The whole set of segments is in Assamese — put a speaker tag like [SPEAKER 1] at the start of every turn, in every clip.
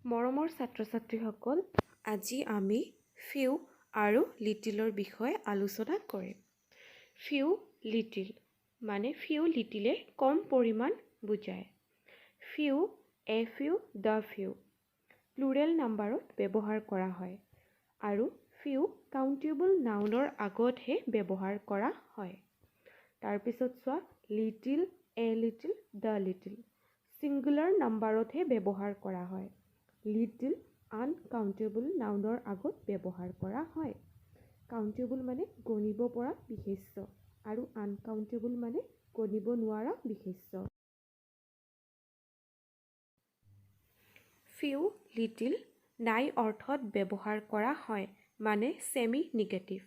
[SPEAKER 1] মৰমৰ ছাত্ৰ-ছাত্ৰীসকল, আজি আমি ফিউ আৰু লিটিলৰ বিষয়ে আলোচনা কৰিম। ফিউ লিটিল মানে ফিউ লিটিলে কম পৰিমাণ বুজায়। Few, a few, the few plural নাম্বাৰত ব্যৱহাৰ কৰা হয় আৰু ফিউ কাউণ্টেবল নাউনৰ আগতহে ব্যৱহাৰ কৰা হয়। তাৰপিছত চোৱা little, a little, the little singular নাম্বাৰতহে ব্যৱহাৰ কৰা হয়। লিটিল আনকাউণ্টেবল নাউনৰ আগত ব্যৱহাৰ কৰা হয়। কাউণ্টেবল মানে গণিব পৰা বিশেষ্য আৰু আনকাউণ্টেবল মানে গণিব নোৱাৰা বিশেষ্য। ফিউ লিটিল নাই অৰ্থত ব্যৱহাৰ কৰা হয় মানে ছেমি নিগেটিভ।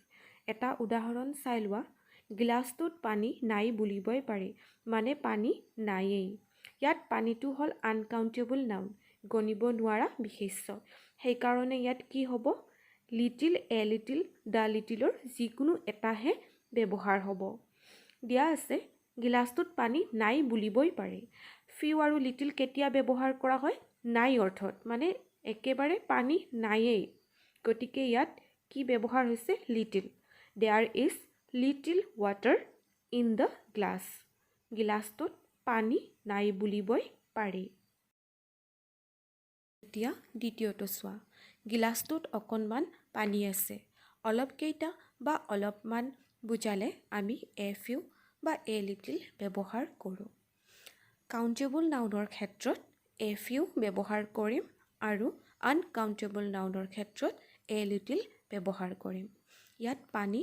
[SPEAKER 1] এটা উদাহৰণ চাই লোৱা, গিলাচটোত পানী নাই বুলিবই পাৰি মানে পানী নায়েই। ইয়াত পানীটো হ'ল আনকাউণ্টেবল নাউন, গণিব নোৱাৰা বিশেষ্য। সেইকাৰণে ইয়াত কি হ'ব? লিটিল, এ লিটিল, দ্য লিটিলৰ যিকোনো এটাহে ব্যৱহাৰ হ'ব। দিয়া আছে গিলাচটোত পানী নাই বুলিবই পাৰি। ফিউ আৰু লিটিল কেতিয়া ব্যৱহাৰ কৰা হয়? নাই অৰ্থত মানে একেবাৰে পানী নায়েই। গতিকে ইয়াত কি ব্যৱহাৰ হৈছে? Little. There is little water in the glass. গিলাচটোত পানী নাই বুলিবই পাৰি। এতিয়া দ্বিতীয়টো চোৱা, গিলাচটোত অকণমান পানী আছে। অলপকেইটা বা অলপমান বুজালে আমি এ ফিউ বা এ লিটিল ব্যৱহাৰ কৰোঁ। কাউণ্টেবল নাউনৰ ক্ষেত্ৰত এ ফিউ ব্যৱহাৰ কৰিম আৰু আনকাউণ্টেবল নাউনৰ ক্ষেত্ৰত এ লিটিল ব্যৱহাৰ কৰিম। ইয়াত পানী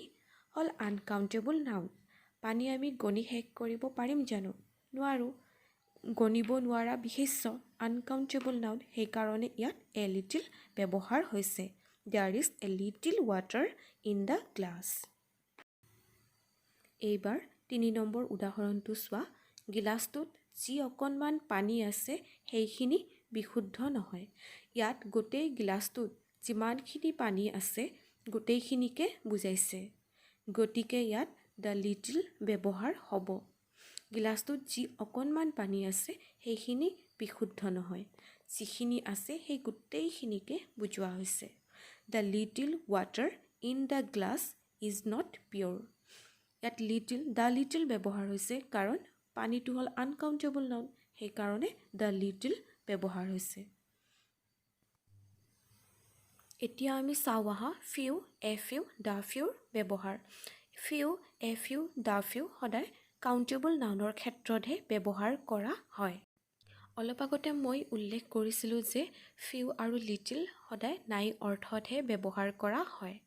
[SPEAKER 1] হ'ল আনকাউণ্টেবল নাউন। পানী আমি গণি শেষ কৰিব পাৰিম জানো? নোৱাৰোঁ। গণিব নোৱাৰা বিশেষ্য, আনকাউণ্টেবল নাউন, সেইকাৰণে ইয়াত এ লিটিল ব্যৱহাৰ হৈছে। There is a little water in the glass. এইবাৰ ৩ নম্বৰ উদাহৰণটো চোৱা, গিলাচটোত যি অকণমান পানী আছে সেইখিনি বিশুদ্ধ নহয়। ইয়াত গোটেই গিলাচটোত যিমানখিনি পানী আছে গোটেইখিনিকে বুজাইছে। গতিকে ইয়াত দ্য লিটিল ব্যৱহাৰ হ'ব। গিলাচটোত যি অকণমান পানী আছে সেইখিনি বিশুদ্ধ নহয়। যিখিনি আছে সেই গোটেইখিনিকে বুজোৱা হৈছে। The little water in the glass is not pure. ইয়াত লিটিল, দ্য লিটিল ব্যৱহাৰ হৈছে কাৰণ পানীটো হ'ল আনকাউণ্টেবল নাউন, সেইকাৰণে দ্য লিটিল ব্যৱহাৰ হৈছে। এতিয়া আমি চাওঁ আহা ফিউ, এ ফিউ, দ্য ফিউৰ ব্যৱহাৰ। Few, a few, the few সদায় কাউণ্টেবল নাউনৰ ক্ষেত্ৰতহে ব্যৱহাৰ কৰা হয়। অলপ আগতে মই উল্লেখ কৰিছিলোঁ যে ফিউ আৰু লিটিল সদায় নাই অৰ্থতহে ব্যৱহাৰ কৰা হয়।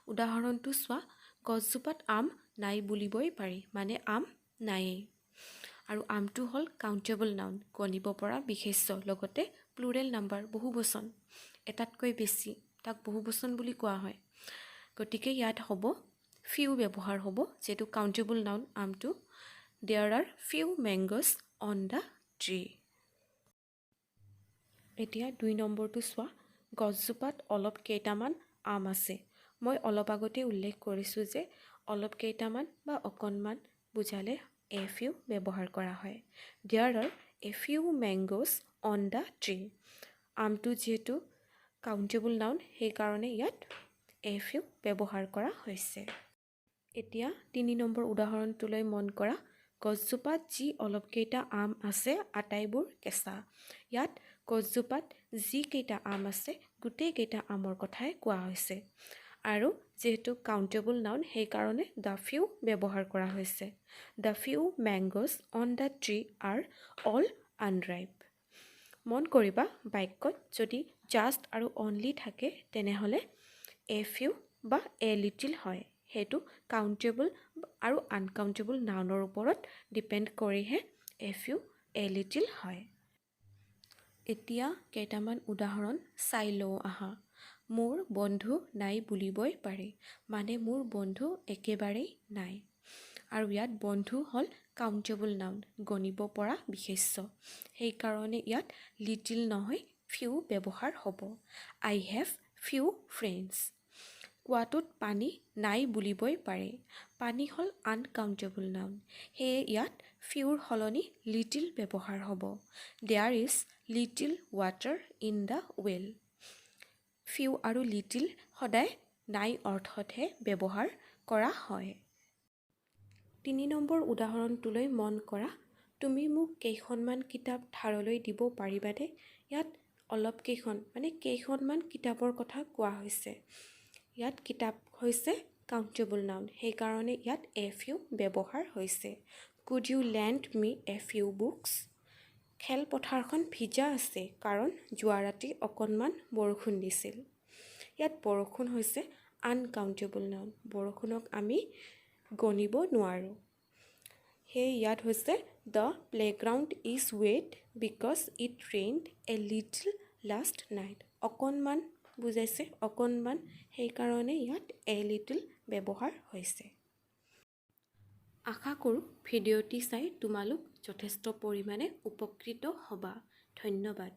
[SPEAKER 1] উদাহৰণটো চোৱা, গছজোপাত আম নাই বুলিবই পাৰি মানে আম নায়েই। আৰু আমটো হ'ল কাউণ্টেবল নাউন, গণিব পৰা বিশেষ্য, লগতে প্লুৰেল নাম্বাৰ, বহুবচন, এটাতকৈ বেছি, তাক বহুবচন বুলি কোৱা হয়। গতিকে ইয়াত হ'ব ফিউ ব্যৱহাৰ হ'ব, যিহেতু কাউণ্টেবল নাউন আমটো। There are few mangoes on the tree. এতিয়া ২ নম্বৰটো চোৱা, গছজোপাত অলপ কেইটামান আম আছে। মই অলপ আগতে উল্লেখ কৰিছোঁ যে অলপ কেইটামান বা অকণমান বুজালে এ ফিউ ব্যৱহাৰ কৰা হয়। There are a few mangoes on the tree. আমটো যিহেতু কাউণ্টেবল নাউন সেইকাৰণে ইয়াত এ ফিউ ব্যৱহাৰ কৰা হৈছে। এতিয়া ৩ নম্বৰ উদাহৰণটোলৈ মন কৰা, গছজোপাত যি অলপকেইটা আম আছে আটাইবোৰ কেঁচা। ইয়াত গছজোপাত যিকেইটা আম আছে গোটেইকেইটা আমৰ কথাই কোৱা হৈছে আৰু যিহেতু কাউণ্টেবল নাউন সেইকাৰণে দ্য ফিউ ব্যৱহাৰ কৰা হৈছে। The few mangoes on the tree are all unripe. মন কৰিবা বাক্যত যদি জাষ্ট আৰু অনলি থাকে তেনেহ'লে এ ফিউ বা এ লিটিল হয়। সেইটো কাউণ্টেবল আৰু আনকাউণ্টেবল নাউনৰ ওপৰত ডিপেণ্ড কৰিহে এ ফিউ, এ লিটিল হয়। এতিয়া কেইটামান উদাহৰণ চাই লওঁ আহা। মোৰ বন্ধু নাই বুলিবই পাৰি মানে মোৰ বন্ধু একেবাৰেই নাই। আৰু ইয়াত বন্ধু হ'ল কাউণ্টেবল নাউন, গণিব পৰা বিশেষ্য। সেইকাৰণে ইয়াত লিটিল নহয় ফিউ ব্যৱহাৰ হ'ব। আই হেভ ফিউ ফ্ৰেণ্ডছ। কুৱাটোত পানী নাই বুলিবই পাৰে। পানী হ'ল আনকাউণ্টেবল নাউন। সেয়ে ইয়াত ফিউৰ সলনি লিটিল ব্যৱহাৰ হ'ব। There is little water in the well. Few আৰু লিটিল সদায় নাই অৰ্থতহে ব্যৱহাৰ কৰা হয়। ৩ নম্বৰ উদাহৰণটোলৈ মন কৰা। তুমি মোক কেইখনমান কিতাপ ধাৰলৈ দিব পাৰিবানে? ইয়াত অলপ কেইখনমান কিতাপৰ কথা কোৱা হৈছে। ইয়াত কিতাপ হৈছে কাউণ্টেবল নাউন, সেইকাৰণে ইয়াত এ ফিউ ব্যৱহাৰ হৈছে। Could you lend me a few books? খেলপথাৰখন ভিজা আছে কাৰণ যোৱা ৰাতি অকণমান বৰষুণ দিছিল। ইয়াত বৰষুণ হৈছে আনকাউণ্টেবল নাউন। বৰষুণক আমি গণিব নোৱাৰোঁ। সেয়ে ইয়াত হৈছে the playground is wet because it rained a little last night. অকণমান বুজাইছে, অকণমান, সেইকাৰণে ইয়াত এ লিটল ব্যৱহাৰ হৈছে। আশা কৰোঁ ভিডিঅ'টি চাই তোমালোক যথেষ্ট পৰিমাণে উপকৃত হ'বা। ধন্যবাদ।